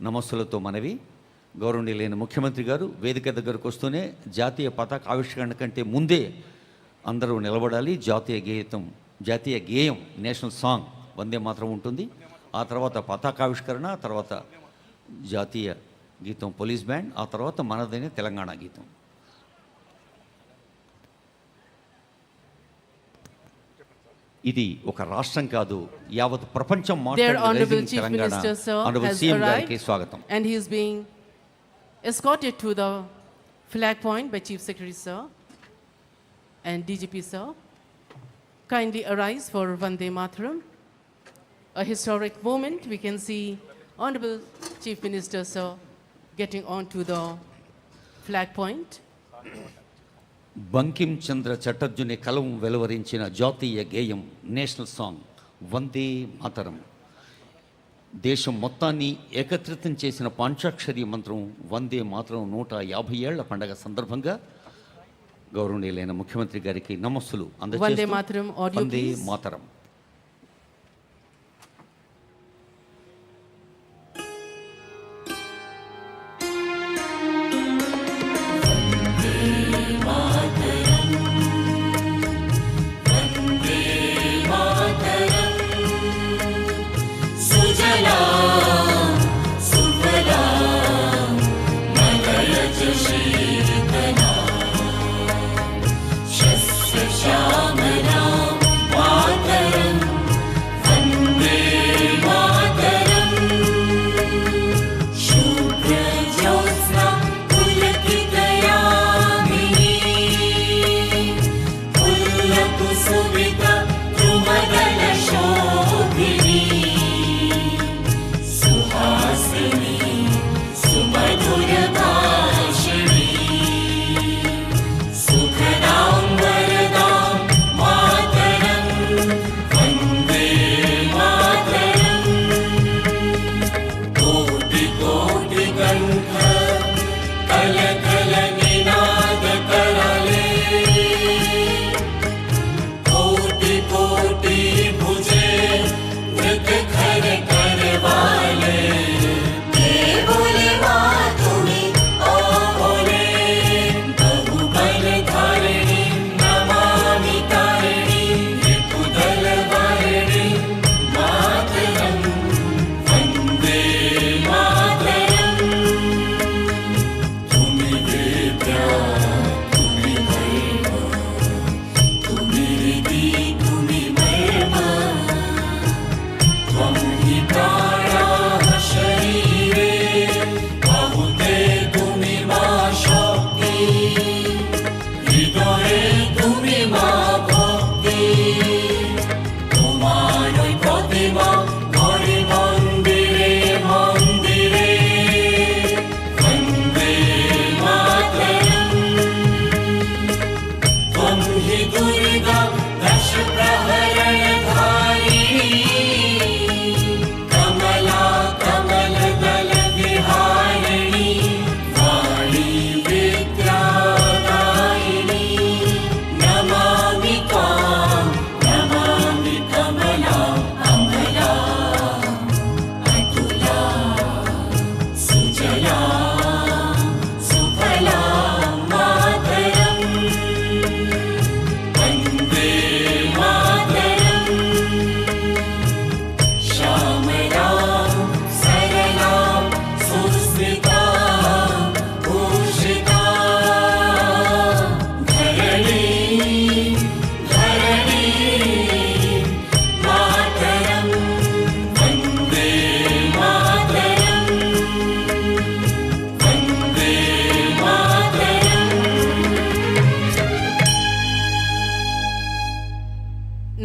నమస్సులతో మనవి. గౌరవనీయులైన ముఖ్యమంత్రి గారు వేదిక దగ్గరకు వస్తూనే జాతీయ పతాక ఆవిష్కరణ కంటే ముందే అందరూ నిలబడాలి. జాతీయ గేయం నేషనల్ సాంగ్ వందే మాత్రం ఉంటుంది. ఆ తర్వాత పతాకావిష్కరణ, తర్వాత జాతీయ గీతం పోలీస్ బ్యాండ్, ఆ తర్వాత మనదైన తెలంగాణ గీతం. ఇది ఒక రాష్ట్రం కాదు, యావత్ ప్రపంచం మాట్లాడే తెలంగాణ. ఆనరబుల్ సీఎం గారికి స్వాగతం. And he is being escorted to the flag point by Chief Secretary sir and DGP sir. Kindly arise for Vande Mataram, a historic moment. We can see Honorable Chief Minister sir getting on to the flag point. Bankim Chandra చటర్జుని కలం వెలువరించిన జాతీయ గేయం national song Vande Mataram. దేశం మొత్తాన్ని ఏకత్రితం చేసిన పాంచాక్షరి మంత్రం వందే మాతరం 150 ఏళ్ల పండగ సందర్భంగా గౌరవనీయులైన ముఖ్యమంత్రి గారికి నమస్సులు అందజేస్తూ Vande Mataram audio Vande please. Mataram.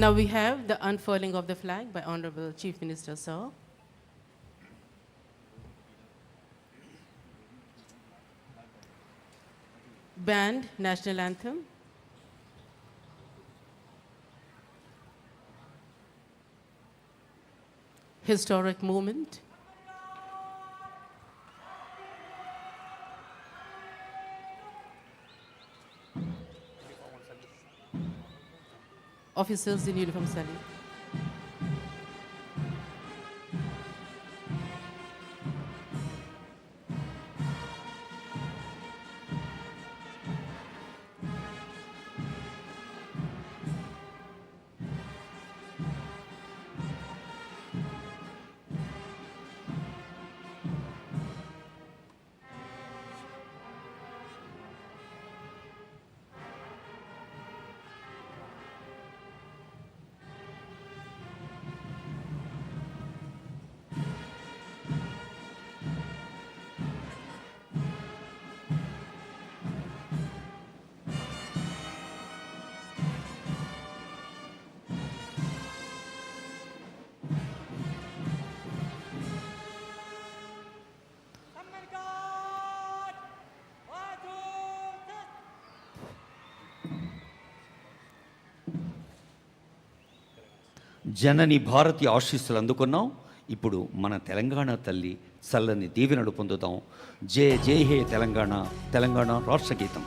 Now we have the unfurling of the flag by Honorable Chief Minister sir. Band National Anthem. Historic moment. Officers in uniform salute. జనని భారతి ఆశీస్సులు అందుకున్నాం. ఇప్పుడు మన తెలంగాణ తల్లి చల్లని దీవెనలు పొందుతాం. జయ జయ హే తెలంగాణ, తెలంగాణ రాష్ట్ర గీతం.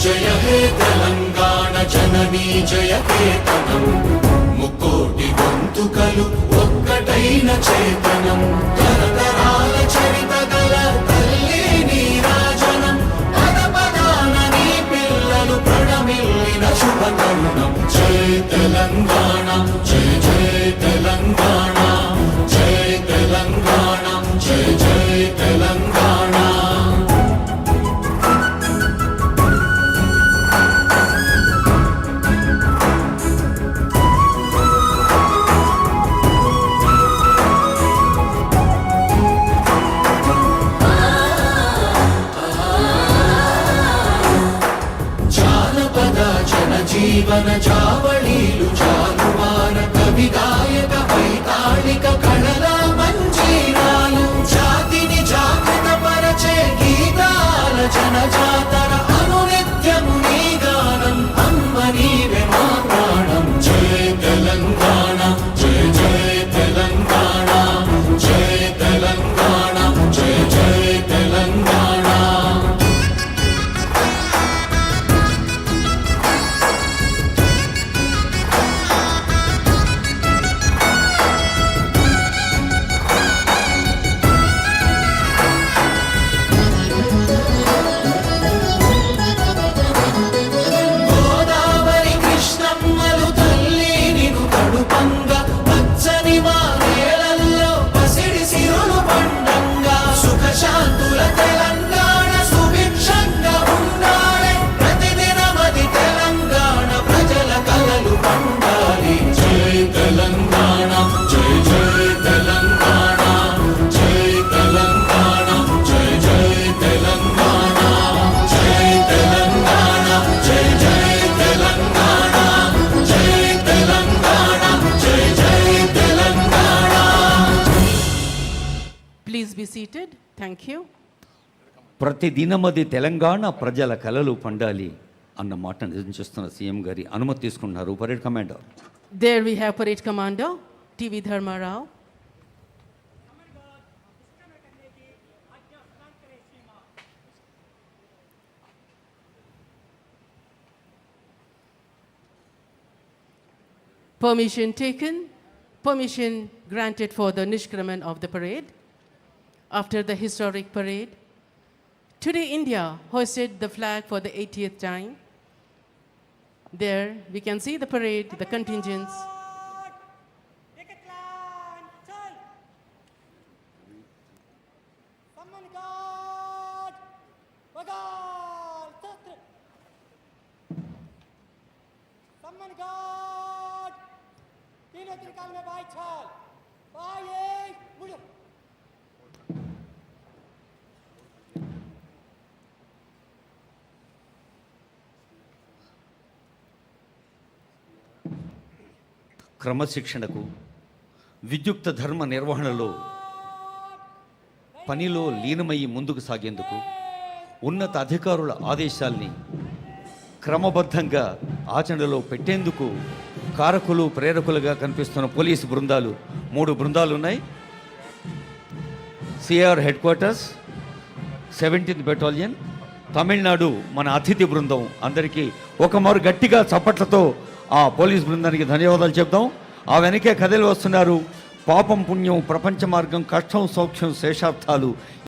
జయ హే తెలంగాణ జననీ జయ కేతనం, ముక్కోటి గొంతుకలు ఒక్కటైన చేతనం, తరతరాల చరిత గల తల్లి నీరాజనం, పద పదాన నీ పిల్లలు ప్రణమిల్లిన శుభతరుణం. జయ తెలంగాణ, జయ జయ తెలంగాణ, జయ తెలంగాణ, జయ జయ తెలంగాణ. జీవన జావళీలు జాలువార కవి గాయక వైతాళిక కళల మంజీరాలు, జాతిని జాగృత పరచే గీతాల జనజాతర అనునిత్యము నీ గానం, అమ్మ నీవే మా ప్రాణం. జయ తెలంగాణ, జయ జయ తెలంగాణ, జయ తెలంగాణ, జయ జయ తెలంగాణ. శాంతుల తెలంగాణ సుభిక్షంగా ఉండాలి, ప్రతిదినమది తెలంగాణ ప్రజల కలలు పండాలి. జై తెలంగాణ, జై జై తెలంగాణ, జై తెలంగాణ, జై జై తెలంగాణ, జై తెలంగాణ, జై జై తెలంగాణ, జై తెలంగాణ, జై జై Telangana. Please be seated. Thank you. ప్రతిదినమది Telangana ప్రజల కలలు పండాలి అన్న మాట నిజం చేస్తున్న సీఎం గారి అనుమతి తీసుకుంటున్నారు parade commander. There we have Parade Commander TV Dharma Rao. Permission taken. Permission granted for the Nishkraman of the parade. After the historic parade, today India hoisted the flag for the 80th time. There we can see the parade, the contingents. క్రమశిక్షణకు, విద్యుక్త ధర్మ నిర్వహణలో పనిలో లీనమయ్యి ముందుకు సాగేందుకు ఉన్నత అధికారుల ఆదేశాల్ని క్రమబద్ధంగా ఆచరణలో పెట్టేందుకు కారకులు ప్రేరకులుగా కనిపిస్తున్న పోలీసు బృందాలు 3 బృందాలు ఉన్నాయి. CR head quarters, 17th battalion, Tamil Nadu మన అతిథి బృందం. అందరికీ ఒకమారు గట్టిగా చప్పట్లతో ఆ పోలీస్ బృందానికి ధన్యవాదాలు చెప్దాం. ఆ వెనకే కథలు వస్తున్నారు. పాపం పుణ్యం, ప్రపంచ మార్గం, కష్టం సౌఖ్యం, శేషార్థాలు